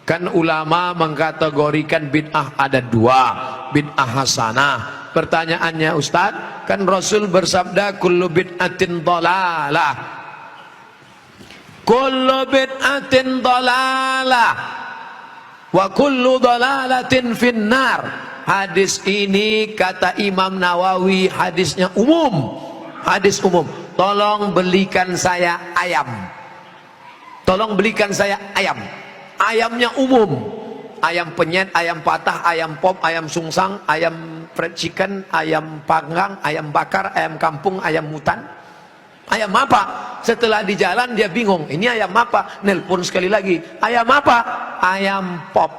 Kan ulama mengkategorikan bid'ah ada dua, bid'ah hasanah. Pertanyaannya Ustaz, kan Rasul bersabda kullu bid'atin dhalalah, kullu bid'atin dhalalah wa kullu dhalalatin finnar. Hadis ini kata Imam Nawawi hadisnya umum, hadis umum. Tolong belikan saya ayam, tolong belikan saya ayam. Ayamnya umum, ayam penyet, ayam patah, ayam pop, ayam sungsang, ayam fried chicken, ayam panggang, ayam bakar, ayam kampung, ayam hutan. Ayam apa? Setelah di jalan dia bingung, ini ayam apa? Nelpon sekali lagi, ayam apa? Ayam pop.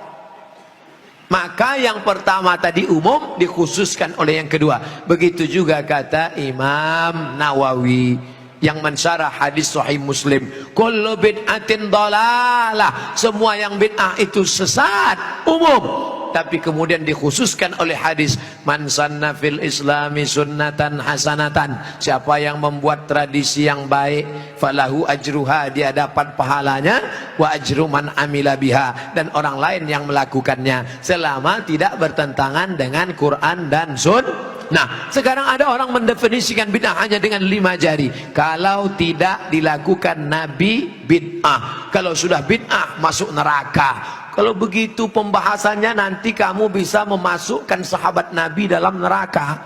Maka yang pertama tadi umum dikhususkan oleh yang kedua. Begitu juga kata Imam Nawawi yang mensyarah hadis Sahih Muslim, kullu bid'atin dhalalah, semua yang bid'ah itu sesat, umum. Tapi kemudian dikhususkan oleh hadis, man sanna fil islami sunnatan hasanatan, siapa yang membuat tradisi yang baik, falahu ajruha, dia dapat pahalanya, wa ajru man amila biha, dan orang lain yang melakukannya selama tidak bertentangan dengan Quran dan Sunnah. Nah, sekarang ada orang mendefinisikan bid'ah hanya dengan 5 jari. Kalau tidak dilakukan Nabi, bid'ah. Kalau sudah bid'ah, masuk neraka. Kalau begitu pembahasannya, nanti kamu bisa memasukkan sahabat Nabi dalam neraka.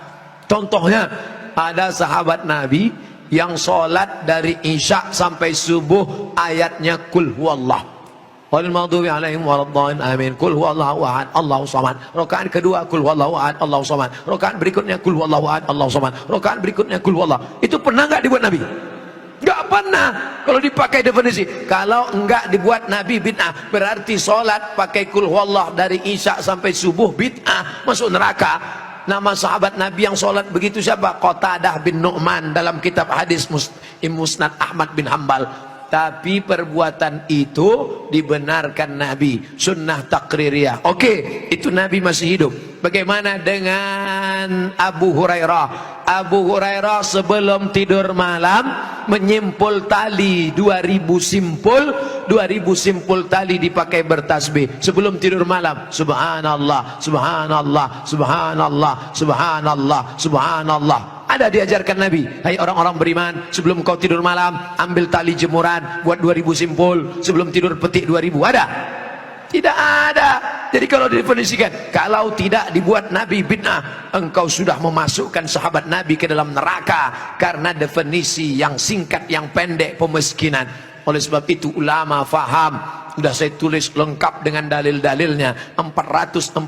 Contohnya, ada sahabat Nabi yang sholat dari Isya sampai subuh ayatnya kul huwallah. Qul maghdubi alaihim waladdallin amin. Qul huwallahu ahad Allahu samad. Rakaat kedua qul huwallahu ahad Allahu samad. Rakaat berikutnya qul huwallahu ahad Allahu samad. Rakaat berikutnya qul huwallah. Itu pernah enggak dibuat Nabi? Enggak pernah. Kalau dipakai definisi, kalau enggak dibuat Nabi bid'ah, berarti salat pakai qul huwallah dari Isya sampai subuh bid'ah, masuk neraka. Nama sahabat Nabi yang salat begitu siapa? Qatadah bin Nu'man dalam kitab hadis Musnad Ahmad bin Hambal. Tapi perbuatan itu dibenarkan Nabi, sunnah takririyah. Oke, itu Nabi masih hidup. Bagaimana dengan Abu Hurairah? Abu Hurairah sebelum tidur malam menyimpul tali 2000 simpul tali dipakai bertasbih sebelum tidur malam. Subhanallah, subhanallah, subhanallah, subhanallah, subhanallah. Ada diajarkan Nabi, hai orang-orang beriman, sebelum kau tidur malam ambil tali jemuran, buat 2000 simpul, sebelum tidur petik 2000. Ada? Tidak ada. Jadi kalau didefinisikan, kalau tidak dibuat Nabi bid'ah, engkau sudah memasukkan sahabat Nabi ke dalam neraka, karena definisi yang singkat, yang pendek, pemiskinan. Oleh sebab itu ulama faham, sudah saya tulis lengkap dengan dalil-dalilnya, 444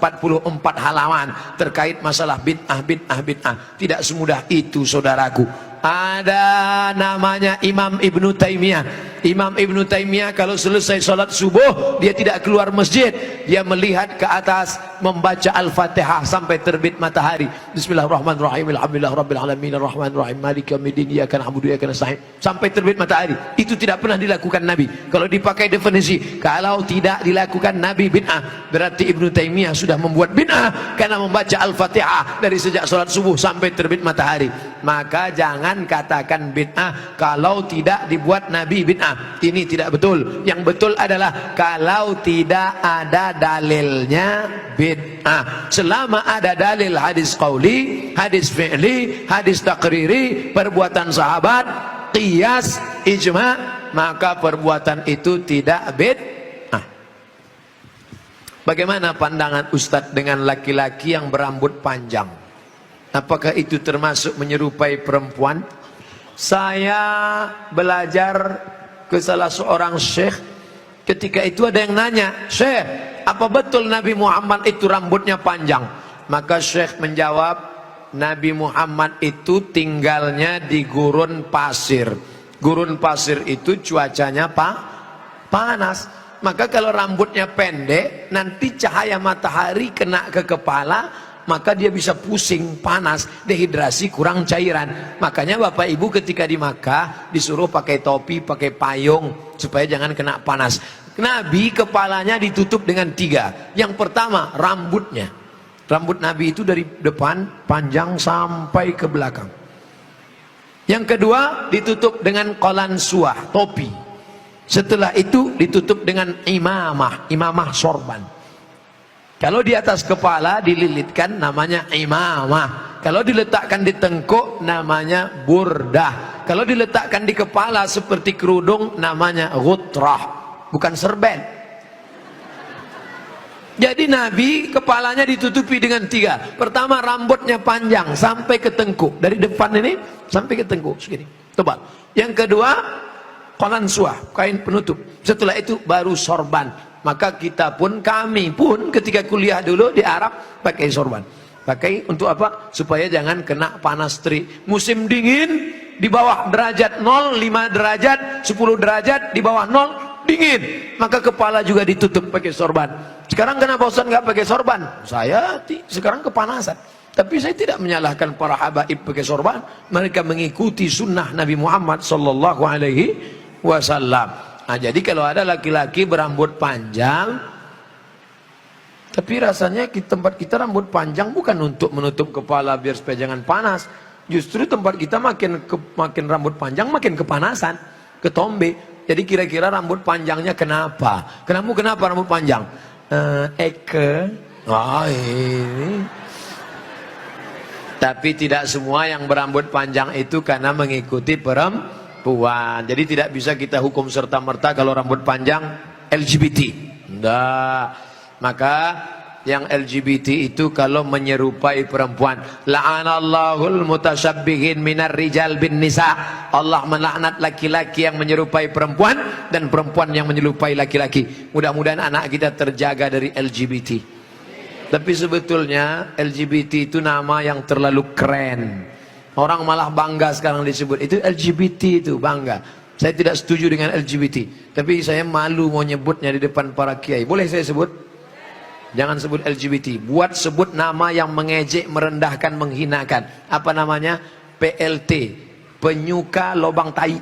halaman terkait masalah bid'ah, bid'ah, bid'ah. Tidak semudah itu saudaraku. Ada namanya Imam Ibnu Taimiyah. Imam Ibnu Taimiyah kalau selesai sholat subuh, dia tidak keluar masjid, dia melihat ke atas, membaca Al-Fatihah sampai terbit matahari. Bismillahirrahmanirrahim, alhamdulillah rabbil alamin, arrahmanirrahim, maliki yaumiddin, iyyaka na'budu wa iyyaka nasta'in, sampai terbit matahari. Itu tidak pernah dilakukan Nabi. Kalau dipakai definisi, kalau tidak dilakukan Nabi bid'ah, berarti Ibnu Taimiyah sudah membuat bid'ah karena membaca Al-Fatihah dari sejak sholat subuh sampai terbit matahari. Maka jangan katakan bid'ah kalau tidak dibuat Nabi bid'ah. Ini tidak betul. Yang betul adalah kalau tidak ada dalilnya bid'ah. Selama ada dalil hadis qauli, hadis fi'li, hadis takriri, perbuatan sahabat, qiyas, ijma', maka perbuatan itu tidak bid'ah. Bagaimana pandangan Ustadz dengan laki-laki yang berambut panjang? Apakah itu termasuk menyerupai perempuan? Saya belajar ke salah seorang syekh. Ketika itu ada yang nanya, "Syekh, apa betul Nabi Muhammad itu rambutnya panjang?" Maka syekh menjawab, Nabi Muhammad itu tinggalnya di gurun pasir. Gurun pasir itu cuacanya panas. Maka kalau rambutnya pendek, nanti cahaya matahari kena ke kepala, maka dia bisa pusing, panas, dehidrasi, kurang cairan. Makanya Bapak Ibu ketika di Makkah disuruh pakai topi, pakai payung supaya jangan kena panas. Nabi kepalanya ditutup dengan 3. Yang pertama rambutnya. Rambut Nabi itu dari depan panjang sampai ke belakang. Yang kedua ditutup dengan qalansuah, topi. Setelah itu ditutup dengan imamah, imamah sorban. Kalau di atas kepala dililitkan namanya imamah. Kalau diletakkan di tengkuk namanya burdah. Kalau diletakkan di kepala seperti kerudung namanya ghutrah, bukan serben. Jadi Nabi kepalanya ditutupi dengan 3. Pertama, rambutnya panjang sampai ke tengkuk. Dari depan ini sampai ke tengkuk segini, tebal. Yang kedua, qalansuah, kain penutup. Setelah itu baru sorban. Maka kita pun, kami pun ketika kuliah dulu di Arab pakai sorban. Pakai untuk apa? Supaya jangan kena panas terik. Musim dingin di bawah derajat 0, 5 derajat, 10 derajat, di bawah 0 dingin. Maka kepala juga ditutup pakai sorban. Sekarang kenapa Ustaz nggak pakai sorban? Saya sekarang kepanasan. Tapi saya tidak menyalahkan para habaib pakai sorban. Mereka mengikuti sunnah Nabi Muhammad sallallahu alaihi wasallam. Nah, jadi kalau ada laki-laki berambut panjang, tapi rasanya di tempat kita rambut panjang bukan untuk menutup kepala biar supaya jangan panas. Justru tempat kita makin rambut panjang makin kepanasan, ketombe. Jadi kira-kira rambut panjangnya kenapa? Kenapa rambut panjang? Ini. Tapi tidak semua yang berambut panjang itu karena mengikuti perempuan. Jadi tidak bisa kita hukum serta-merta kalau rambut panjang LGBT. Enggak. Maka yang LGBT itu kalau menyerupai perempuan, la'anallahul mutasyabbihin minar rijal bin nisa. Allah melaknat laki-laki yang menyerupai perempuan dan perempuan yang menyerupai laki-laki. Mudah-mudahan anak kita terjaga dari LGBT. Tapi sebetulnya LGBT itu nama yang terlalu keren. Orang malah bangga sekarang disebut itu LGBT, itu bangga. Saya tidak setuju dengan LGBT, tapi saya malu mau nyebutnya di depan para kiai. Boleh saya sebut? Jangan sebut LGBT. Buat sebut nama yang mengejek, merendahkan, menghinakan. Apa namanya? PLT, penyuka lobang tai.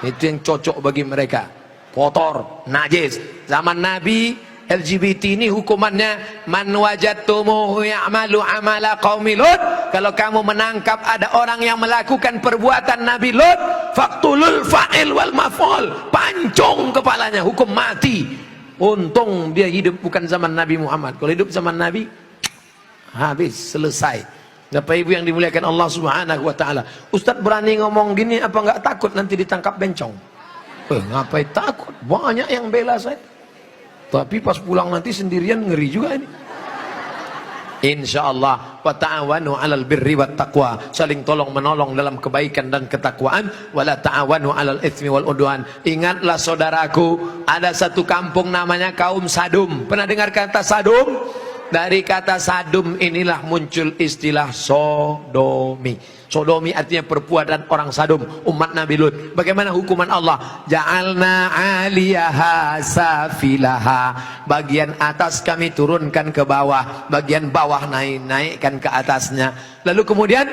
Itu yang cocok bagi mereka. Kotor, najis. Zaman Nabi, LGBT ini hukumannya man wajadtumuhu ya'malu amala qaumi Lut. Kalau kamu menangkap ada orang yang melakukan perbuatan Nabi Lut, faqtulul fa'il wal maf'ul. Pancung kepalanya, hukum mati. Untung dia hidup bukan zaman Nabi Muhammad. Kalau hidup zaman Nabi, habis, selesai. Bapak Ibu yang dimuliakan Allah Subhanahu wa taala. Ustaz berani ngomong gini apa enggak takut nanti ditangkap bencong? Ngapain takut? Banyak yang bela saya. Tapi pas pulang nanti sendirian ngeri juga ini. Insyaallah, wa ta'awanu 'alal birri wat taqwa, saling tolong menolong dalam kebaikan dan ketakwaan, wala ta'awanu 'alal itsmi wal udwan. Ingatlah saudaraku, ada satu kampung namanya kaum Sadum. Pernah dengar kata Sadum? Dari kata Sadum inilah muncul istilah sodomi. Sodomi artinya perbuatan orang Sadum, umat Nabi Lut. Bagaimana hukuman Allah? Ja'alna 'aliyaha safilaha. Bagian atas kami turunkan ke bawah, bagian bawah naikkan ke atasnya. Lalu kemudian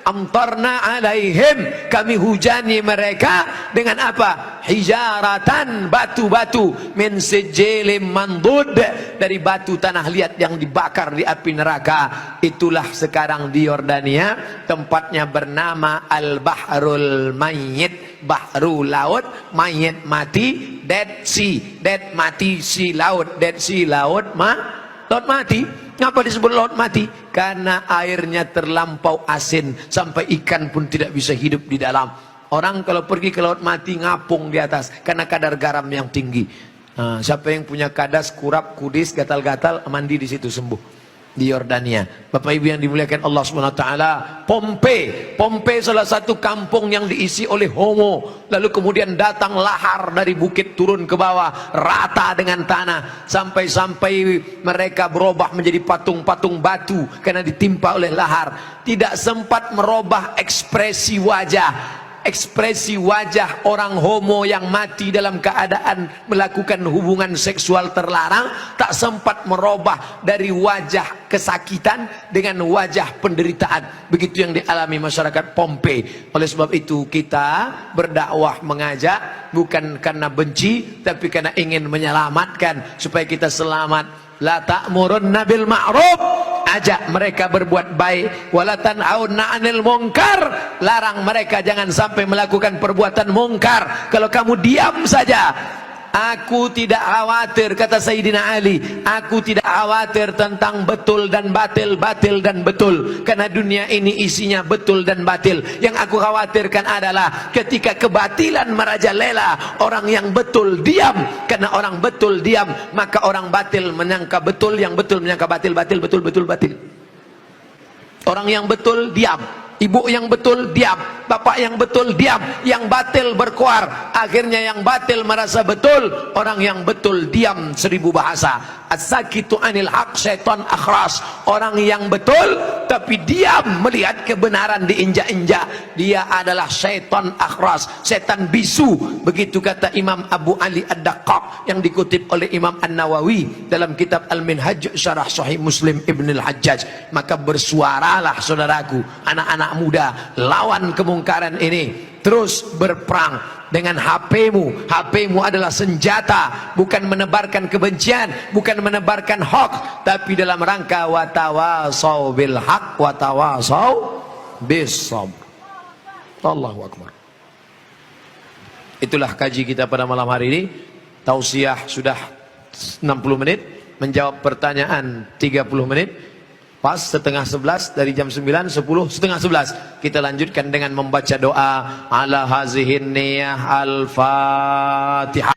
amtarna alaihim, kami hujani mereka dengan apa? Hijaratan, batu-batu, min sijilin mandud, dari batu tanah liat yang dibakar di api neraka. Itulah sekarang di Yordania, tempatnya bernama Al-Bahrul Mayyit, bahru laut, mayit mati, Dead Sea, dead mati, sea laut, Dead Sea laut mati. Ngapa disebut laut mati? Karena airnya terlampau asin sampai ikan pun tidak bisa hidup di dalam. Orang kalau pergi ke laut mati ngapung di atas karena kadar garam yang tinggi. Nah, siapa yang punya kadas, kurap, kudis, gatal-gatal, mandi di situ sembuh. Di Yordania. Bapak Ibu yang dimuliakan Allah Subhanahu wa taala, Pompei salah satu kampung yang diisi oleh homo. Lalu kemudian datang lahar dari bukit turun ke bawah, rata dengan tanah, sampai mereka berubah menjadi patung-patung batu karena ditimpa oleh lahar. Tidak sempat merubah ekspresi wajah orang homo yang mati dalam keadaan melakukan hubungan seksual terlarang, tak sempat merubah dari wajah kesakitan dengan wajah penderitaan. Begitu yang dialami masyarakat Pompei. Oleh sebab itu kita berdakwah, mengajak bukan karena benci, tapi karena ingin menyelamatkan supaya kita selamat. La ta'murunna bil ma'ruf, ajak mereka berbuat baik, wala tanhauna 'anil munkar, larang mereka jangan sampai melakukan perbuatan mungkar. Kalau kamu diam saja, aku tidak khawatir, kata Sayyidina Ali, aku tidak khawatir tentang betul dan batil, batil dan betul, karena dunia ini isinya betul dan batil. Yang aku khawatirkan adalah ketika kebatilan merajalela, orang yang betul diam. Karena orang betul diam, maka orang batil menyangka betul, yang betul menyangka batil, batil betul, betul batil. Orang yang betul diam, ibu yang betul diam, bapak yang betul diam, yang batil berkuar. Akhirnya yang batil merasa betul, orang yang betul diam 1000 bahasa. As-sakitu anil haq syaitan akhras. Orang yang betul tapi diam melihat kebenaran diinjak-injak, dia adalah syaitan akhras, setan bisu. Begitu kata Imam Abu Ali Ad-Daqqaq yang dikutip oleh Imam An-Nawawi dalam kitab Al-Minhaj Syarah Sahih Muslim Ibn Al-Hajjaj. Maka bersuaralah saudaraku, anak-anak muda, lawan kemungkaran ini. Terus berperang dengan HP-mu. HP-mu adalah senjata, bukan menebarkan kebencian, bukan menebarkan hoax, tapi dalam rangka watawasau bil haq watawasau bis sabr. Allahu akbar. Itulah kaji kita pada malam hari ini. Tausiah sudah 60 menit, menjawab pertanyaan 30 menit. Pas setengah 11, dari jam 9, 10, setengah 11 kita lanjutkan dengan membaca doa ala hazihin niyah al-fatihah.